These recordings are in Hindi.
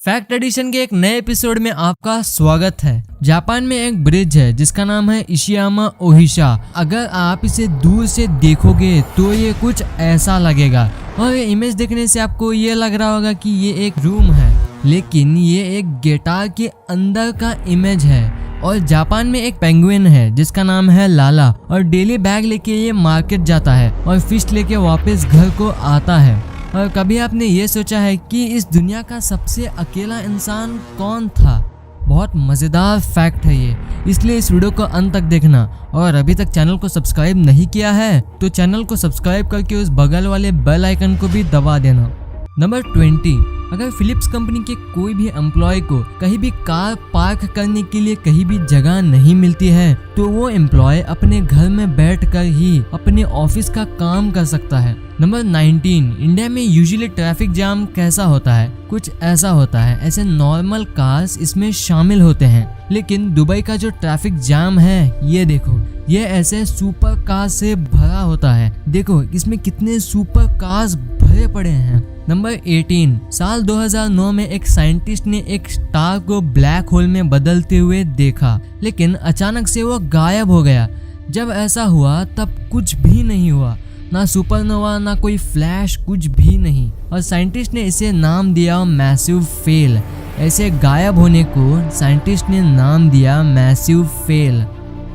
फैक्ट एडिशन के एक नए एपिसोड में आपका स्वागत है। जापान में एक ब्रिज है जिसका नाम है इशियामा ओहिशा। अगर आप इसे दूर से देखोगे तो ये कुछ ऐसा लगेगा और ये इमेज देखने से आपको ये लग रहा होगा कि ये एक रूम है, लेकिन ये एक गिटार के अंदर का इमेज है। और जापान में एक पेंगुइन है जिसका नाम है लाला और डेली बैग लेके ये मार्केट जाता है और फिश लेके वापस घर को आता है। और कभी आपने ये सोचा है कि इस दुनिया का सबसे अकेला इंसान कौन था? बहुत मज़ेदार फैक्ट है ये, इसलिए इस वीडियो को अंत तक देखना। और अभी तक चैनल को सब्सक्राइब नहीं किया है तो चैनल को सब्सक्राइब करके उस बगल वाले बेल आइकन को भी दबा देना। नंबर 20, अगर फिलिप्स कंपनी के कोई भी एम्प्लॉय को कहीं भी कार पार्क करने के लिए कहीं भी जगह नहीं मिलती है तो वो एम्प्लॉय अपने घर में बैठकर ही अपने ऑफिस का काम कर सकता है। नंबर 19, इंडिया में यूजुअली ट्रैफिक जाम कैसा होता है? कुछ ऐसा होता है। ऐसे नॉर्मल कार्स इसमें शामिल होते हैं, लेकिन दुबई का जो ट्रैफिक जाम है ये देखो, ये ऐसे सुपर कार से भरा होता है। देखो इसमें कितने सुपर कार्स भरे पड़े हैं। नंबर 18, साल 2009 में एक साइंटिस्ट ने एक स्टार को ब्लैक होल में बदलते हुए देखा, लेकिन अचानक से वो गायब हो गया। जब ऐसा हुआ तब कुछ भी नहीं हुआ, ना सुपरनोवा ना कोई फ्लैश, कुछ भी नहीं। और साइंटिस्ट ने इसे नाम दिया मैसिव फेल। ऐसे गायब होने को साइंटिस्ट ने नाम दिया massive fail.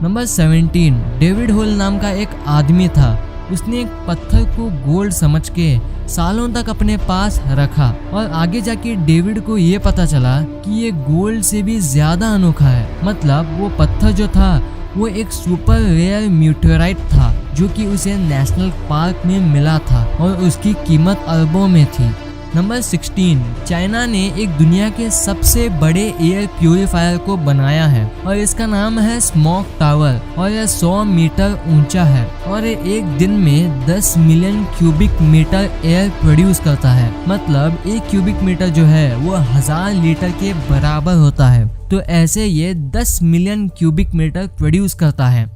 Number 17, David hole नाम का एक आदमी था। उसने एक पत्थर को गोल्ड समझ के सालों तक अपने पास रखा और आगे जाके डेविड को ये पता चला कि ये गोल्ड से भी ज्यादा अनोखा है। मतलब वो पत्थर जो था वो एक सुपर रेयर म्यूटेराइट था जो कि उसे नेशनल पार्क में मिला था और उसकी कीमत अरबों में थी। नंबर 16, चाइना ने एक दुनिया के सबसे बड़े एयर प्यूरिफायर को बनाया है और इसका नाम है स्मोक टावर और यह 100 मीटर ऊंचा है और ये एक दिन में 10 million cubic metre air produce करता है। मतलब एक क्यूबिक मीटर जो है वो 1000 लीटर के बराबर होता है। तो ऐसे ये 10 मिलियन क्यूबिक मीटर प्रोड्यूस करता है।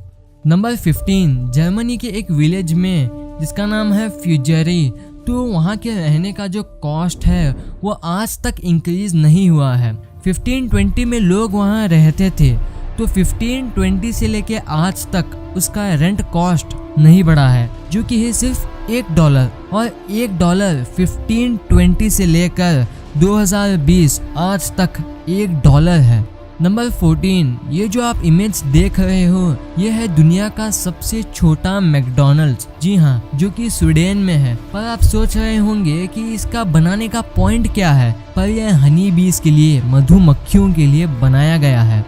नंबर 15, जर्मनी के एक विलेज में जिसका नाम है फ्यूजरी, तो वहाँ के रहने का जो कॉस्ट है वो आज तक इंक्रीज नहीं हुआ है। 1520 में लोग वहाँ रहते थे, तो 1520 से लेके आज तक उसका रेंट कॉस्ट नहीं बढ़ा है, जो कि है सिर्फ $1। और $1 1520 से लेकर 2020 आज तक $1 है। नंबर 14, ये जो आप इमेज देख रहे हो ये है दुनिया का सबसे छोटा मैकडॉनल्ड्स। जी हाँ, जो कि स्वीडन में है। पर आप सोच रहे होंगे कि इसका बनाने का पॉइंट क्या है, पर यह हनी बीज के लिए, मधुमक्खियों के लिए बनाया गया है।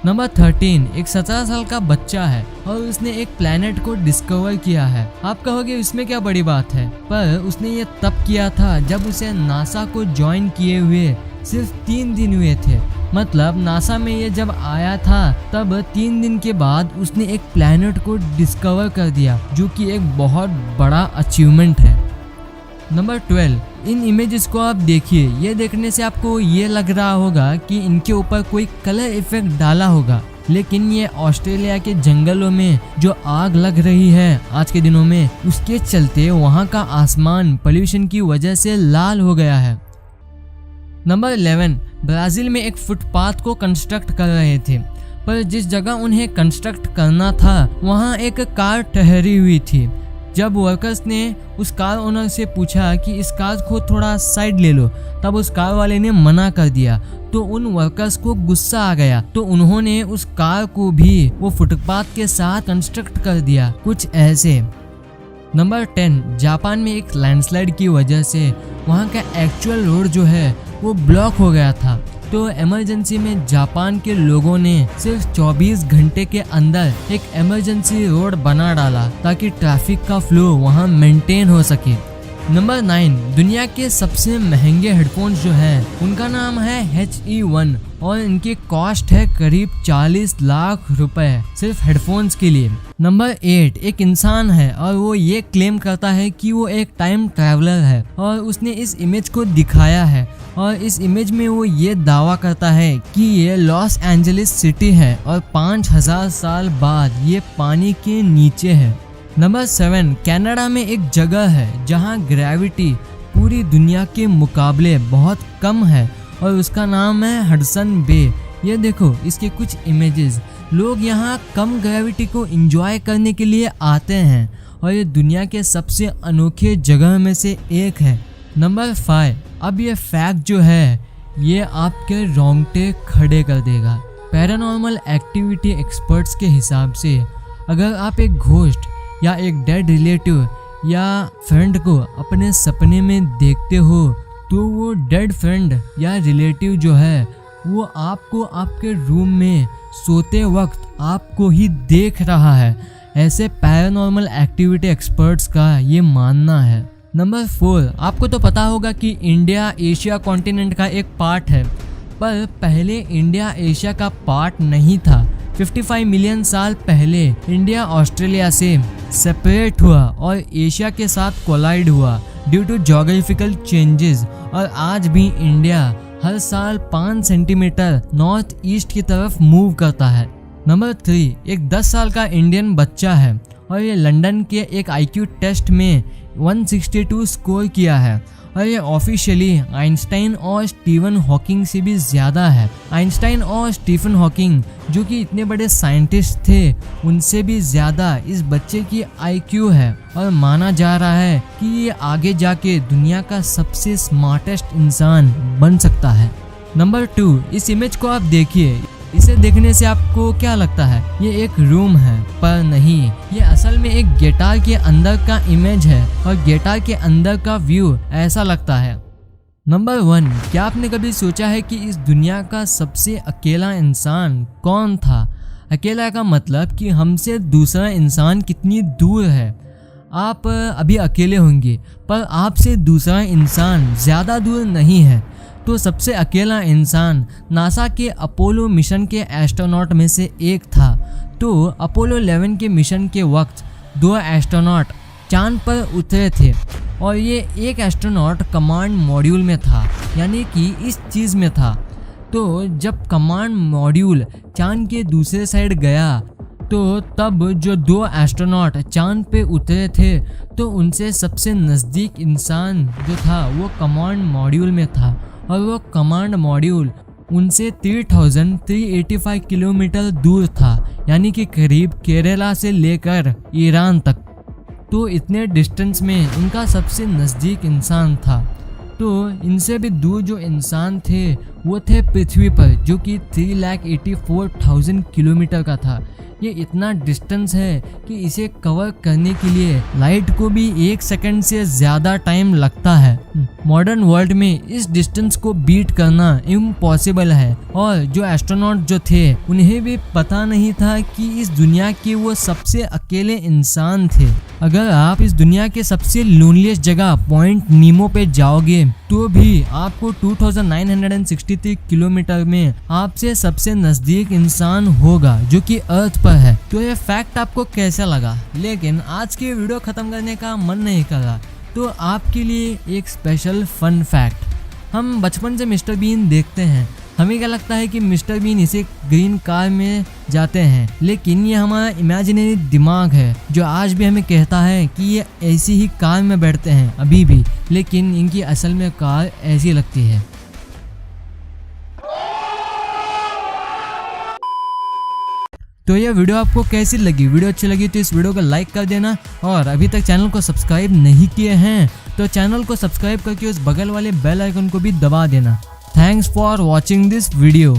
नंबर 13, एक 17 साल का बच्चा है और उसने एक प्लेनेट को डिस्कवर किया है। आप कहोगे इसमें क्या बड़ी बात है, पर उसने ये तब किया था जब उसे नासा को ज्वाइन किए हुए सिर्फ 3 दिन हुए थे। मतलब नासा में ये जब आया था तब 3 दिन के बाद उसने एक प्लेनेट को डिस्कवर कर दिया, जो कि एक बहुत बड़ा अचीवमेंट है। नंबर 12, इन इमेजेस को आप देखिए। ये देखने से आपको ये लग रहा होगा कि इनके ऊपर कोई कलर इफेक्ट डाला होगा, लेकिन ये ऑस्ट्रेलिया के जंगलों में जो आग लग रही है आज के दिनों में, उसके चलते वहाँ का आसमान पोल्यूशन की वजह से लाल हो गया है। नंबर 11, ब्राजील में एक फुटपाथ को कंस्ट्रक्ट कर रहे थे, पर जिस जगह उन्हें कंस्ट्रक्ट करना था वहाँ एक कार ठहरी हुई थी। जब वर्कर्स ने उस कार ओनर से पूछा कि इस कार को थोड़ा साइड ले लो, तब उस कार वाले ने मना कर दिया। तो उन वर्कर्स को गुस्सा आ गया, तो उन्होंने उस कार को भी वो फुटपाथ के साथ कंस्ट्रक्ट कर दिया, कुछ ऐसे। नंबर 10, जापान में एक लैंडस्लाइड की वजह से वहाँ का एक्चुअल रोड जो है वो ब्लॉक हो गया था। तो इमरजेंसी में जापान के लोगों ने सिर्फ 24 घंटे के अंदर एक इमरजेंसी रोड बना डाला ताकि ट्रैफिक का फ्लो वहाँ मेंटेन हो सके। नंबर 9, दुनिया के सबसे महंगे हेडफोन्स जो हैं उनका नाम है HE1 और इनकी कॉस्ट है करीब 40 लाख रुपए सिर्फ हेडफोन्स के लिए। नंबर 8, एक इंसान है और वो ये क्लेम करता है कि वो एक टाइम ट्रैवलर है और उसने इस इमेज को दिखाया है और इस इमेज में वो ये दावा करता है कि ये लॉस एंजलिस सिटी है और 5000 साल बाद ये पानी के नीचे है। नंबर 7, कनाडा में एक जगह है जहाँ ग्रेविटी पूरी दुनिया के मुकाबले बहुत कम है और उसका नाम है हडसन बे। ये देखो इसके कुछ इमेजेस। लोग यहाँ कम ग्रेविटी को एंजॉय करने के लिए आते हैं और ये दुनिया के सबसे अनोखे जगह में से एक है। नंबर 5। अब ये फैक्ट जो है ये आपके रोंगटे खड़े कर देगा। पैरानॉर्मल एक्टिविटी एक्सपर्ट्स के हिसाब से अगर आप एक घोस्ट या एक डेड रिलेटिव या फ्रेंड को अपने सपने में देखते हो तो वो डेड फ्रेंड या रिलेटिव जो है वो आपको आपके रूम में सोते वक्त आपको ही देख रहा है। ऐसे पैरानॉर्मल एक्टिविटी एक्सपर्ट्स का ये मानना है। नंबर 4। आपको तो पता होगा कि इंडिया एशिया कॉन्टिनेंट का एक पार्ट है, पर पहले इंडिया एशिया का पार्ट नहीं था। 55 मिलियन साल पहले इंडिया ऑस्ट्रेलिया से सेपरेट हुआ और एशिया के साथ कोलाइड हुआ ड्यू टू ज्योग्राफिकल चेंजेस, और आज भी इंडिया हर साल 5 सेंटीमीटर नॉर्थ ईस्ट की तरफ मूव करता है। नंबर 3। एक 10 साल का इंडियन बच्चा है और ये लंदन के एक IQ टेस्ट में 162 स्कोर किया है और ये ऑफिशियली आइंस्टाइन और स्टीफन हॉकिंग से भी ज़्यादा है। आइंस्टाइन और स्टीफन हॉकिंग जो कि इतने बड़े साइंटिस्ट थे उनसे भी ज़्यादा इस बच्चे की IQ है और माना जा रहा है कि ये आगे जाके दुनिया का सबसे स्मार्टेस्ट इंसान बन सकता है। नंबर 2। इस इमेज को आप देखिए। इसे देखने से आपको क्या लगता है? ये एक रूम है, पर नहीं, ये असल में एक गिटार के अंदर का इमेज है और गिटार के अंदर का व्यू ऐसा लगता है। नंबर 1। क्या आपने कभी सोचा है कि इस दुनिया का सबसे अकेला इंसान कौन था? अकेला का मतलब कि हमसे दूसरा इंसान कितनी दूर है। आप अभी अकेले होंगे पर आपसे दूसरा इंसान ज़्यादा दूर नहीं है। तो सबसे अकेला इंसान नासा के अपोलो मिशन के एस्ट्रोनॉट में से एक था। तो अपोलो 11 के मिशन के वक्त 2 एस्ट्रोनॉट चांद पर उतरे थे और ये एक एस्ट्रोनॉट कमांड मॉड्यूल में था, यानी कि इस चीज़ में था। तो जब कमांड मॉड्यूल चांद के दूसरे साइड गया तो तब जो 2 एस्ट्रोनॉट चांद पे उतरे थे तो उनसे सबसे नज़दीक इंसान जो था वो कमांड मॉड्यूल में था और वो कमांड मॉड्यूल उनसे 3385 किलोमीटर दूर था, यानी कि करीब केरला से लेकर ईरान तक। तो इतने डिस्टेंस में उनका सबसे नज़दीक इंसान था। तो इनसे भी दूर जो इंसान थे वो थे पृथ्वी पर, जो कि 3,84,000 किलोमीटर का था। ये इतना डिस्टेंस है कि इसे कवर करने के लिए लाइट को भी 1 सेकंड से ज़्यादा टाइम लगता है। मॉडर्न वर्ल्ड में इस डिस्टेंस को बीट करना इम्पॉसिबल है और जो एस्ट्रोनॉट जो थे उन्हें भी पता नहीं था कि इस दुनिया के वो सबसे अकेले इंसान थे। अगर आप इस दुनिया के सबसे लोनलीस्ट जगह पॉइंट नीमो पे जाओगे तो भी आपको 2963 किलोमीटर में आपसे सबसे नज़दीक इंसान होगा जो कि अर्थ पर है। तो ये फैक्ट आपको कैसा लगा? लेकिन आज की वीडियो ख़त्म करने का मन नहीं कर रहा, तो आपके लिए एक स्पेशल फन फैक्ट। हम बचपन से मिस्टर बीन देखते हैं। हमें क्या लगता है कि मिस्टर बीन इसे ग्रीन कार में जाते हैं, लेकिन ये हमारा इमेजिनरी दिमाग है जो आज भी हमें कहता है कि ये ऐसी ही कार में बैठते हैं अभी भी, लेकिन इनकी असल में कार ऐसी लगती है। तो यह वीडियो आपको कैसी लगी? वीडियो अच्छी लगी तो इस वीडियो को लाइक कर देना, और अभी तक चैनल को सब्सक्राइब नहीं किए हैं तो चैनल को सब्सक्राइब करके उस बगल वाले बेल आइकन को भी दबा देना। Thanks for watching this video.